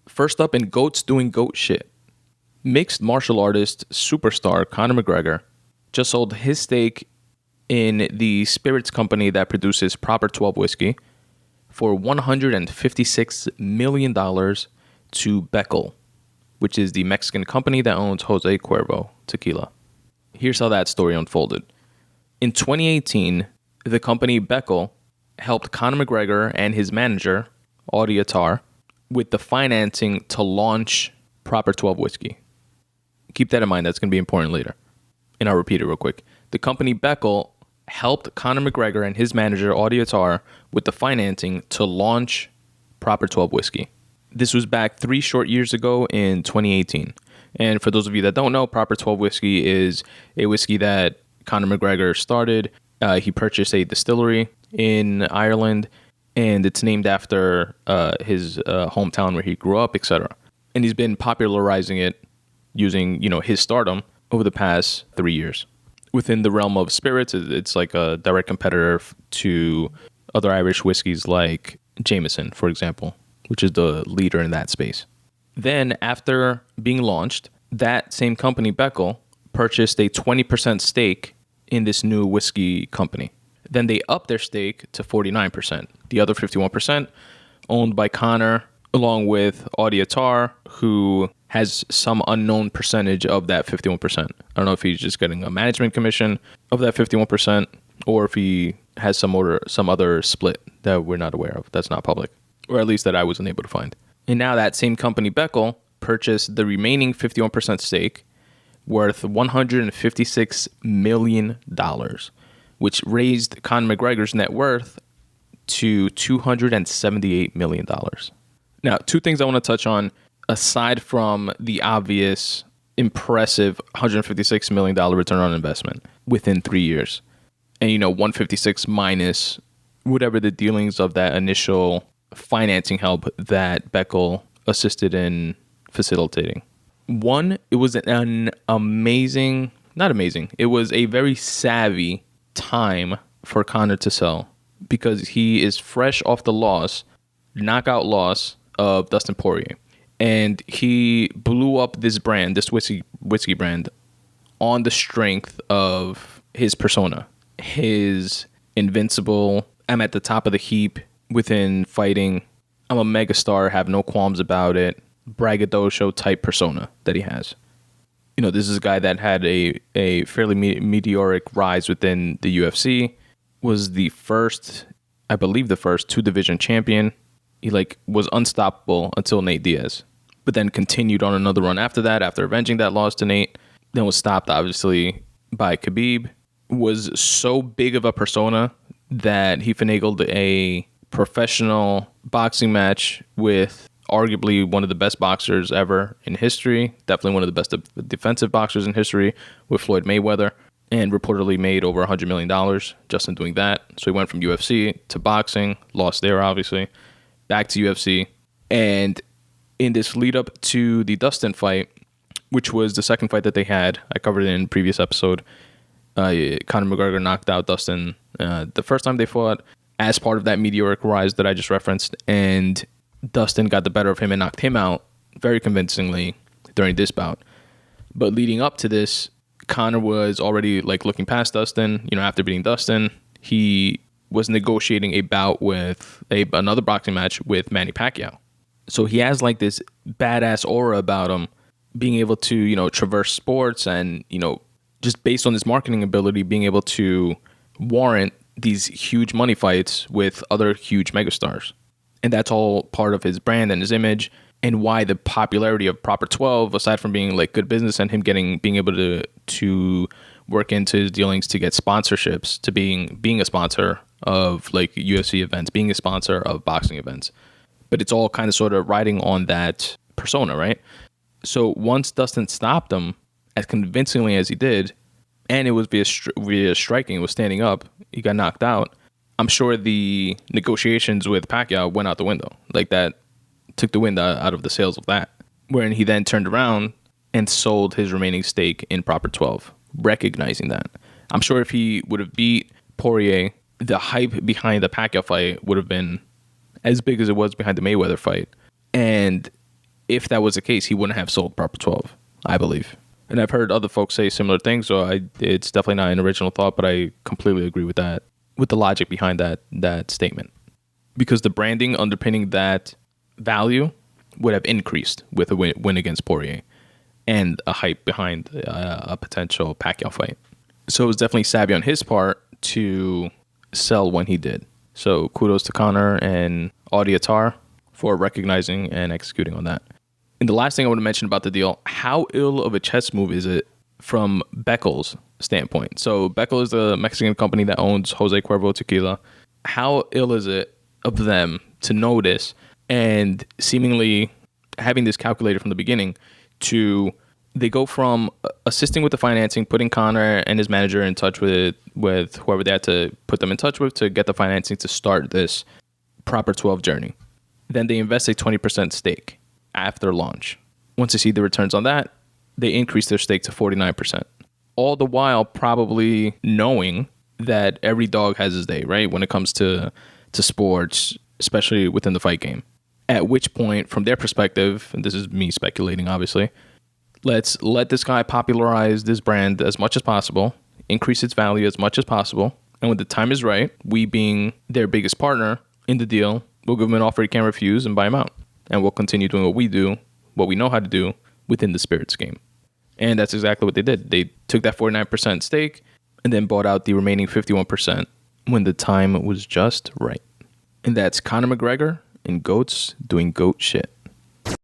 First up in GOATs doing GOAT shit. Mixed martial artist superstar Conor McGregor just sold his stake in the spirits company that produces Proper 12 whiskey for $156 million to Beckel, which is the Mexican company that owns Jose Cuervo tequila. Here's how that story unfolded. In 2018, the company Beckel helped Conor McGregor and his manager, Audie Attar, with the financing to launch Proper 12 whiskey. Keep that in mind. That's going to be important later. And I'll repeat it real quick. The company Beckel helped Conor McGregor and his manager, Audie Attar, with the financing to launch Proper 12 whiskey. This was back 3 short years ago in 2018. And for those of you that don't know, Proper 12 whiskey is a whiskey that Conor McGregor started. He purchased a distillery in Ireland, and it's named after his hometown where he grew up, etc. And he's been popularizing it using, his stardom over the past 3 years. Within the realm of spirits, it's like a direct competitor to other Irish whiskeys like Jameson, for example, which is the leader in that space. Then, after being launched, that same company, Beckel, purchased a 20% stake in this new whiskey company. Then they upped their stake to 49%. The other 51% owned by Conor, along with Audie Attar, who has some unknown percentage of that 51%. I don't know if he's just getting a management commission of that 51%, or if he has some other split that we're not aware of. That's not public, or at least that I wasn't able to find. And now that same company, Beckel, purchased the remaining 51% stake worth $156 million, which raised Conor McGregor's net worth to $278 million. Now, 2 things I want to touch on, aside from the obvious, impressive $156 million return on investment within 3 years. And, 156 minus whatever the dealings of that initial financing help that Beckel assisted in facilitating. One, it was it was a very savvy time for Conor to sell, because he is fresh off the knockout loss of Dustin Poirier. And he blew up this brand, this whiskey brand, on the strength of his persona. His invincible, I'm at the top of the heap within fighting, I'm a megastar, have no qualms about it, braggadocio type persona that he has. This is a guy that had a fairly meteoric rise within the UFC, was the first 2-division champion. He was unstoppable until Nate Diaz, but then continued on another run after that, after avenging that loss to Nate, then was stopped obviously by Khabib. Was so big of a persona that he finagled a professional boxing match with arguably one of the best boxers ever in history, definitely one of the best defensive boxers in history, with Floyd Mayweather, and reportedly made over $100 million just in doing that. So he went from UFC to boxing, lost there obviously, back to UFC. And in this lead up to the Dustin fight, which was the second fight that they had, I covered it in a previous episode, Conor McGregor knocked out Dustin the first time they fought as part of that meteoric rise that I just referenced, and Dustin got the better of him and knocked him out very convincingly during this bout. But leading up to this, Conor was already looking past Dustin. After beating Dustin, he was negotiating a bout with another boxing match with Manny Pacquiao. So he has this badass aura about him, being able to, traverse sports and, just based on his marketing ability, being able to warrant these huge money fights with other huge megastars. And that's all part of his brand and his image, and why the popularity of Proper 12, aside from being good business and him being able to work into his dealings to get sponsorships, to being a sponsor of UFC events, being a sponsor of boxing events. But it's all kind of sort of riding on that persona, right? So once Dustin stopped him as convincingly as he did, and it was via striking, it was standing up, he got knocked out, I'm sure the negotiations with Pacquiao went out the window. That took the wind out of the sails of that. Wherein he then turned around and sold his remaining stake in Proper 12, recognizing that. I'm sure if he would have beat Poirier, the hype behind the Pacquiao fight would have been as big as it was behind the Mayweather fight. And if that was the case, he wouldn't have sold Proper 12, I believe. And I've heard other folks say similar things, so it's definitely not an original thought, but I completely agree with that, with the logic behind that statement. Because the branding underpinning that value would have increased with a win against Poirier and a hype behind a potential Pacquiao fight. So it was definitely savvy on his part to sell when he did. So kudos to Conor and Audi Attar for recognizing and executing on that. And the last thing I want to mention about the deal, how ill of a chess move is it from Beckel's standpoint? So Beckel is the Mexican company that owns Jose Cuervo Tequila. How ill is it of them to know this and seemingly having this calculated from the beginning to they go from assisting with the financing, putting Conor and his manager in touch with whoever they had to put them in touch with to get the financing to start this Proper 12 journey. Then they invest a 20% stake after launch. Once they see the returns on that, they increase their stake to 49%. All the while probably knowing that every dog has his day, right? When it comes to sports, especially within the fight game. At which point, from their perspective, and this is me speculating, obviously, let's let this guy popularize this brand as much as possible, increase its value as much as possible, and when the time is right, we being their biggest partner in the deal, we'll give him an offer he can't refuse and buy him out. And we'll continue doing what we do, what we know how to do within the spirits game. And that's exactly what they did. They took that 49% stake and then bought out the remaining 51% when the time was just right. And that's Conor McGregor and GOATs doing GOAT shit.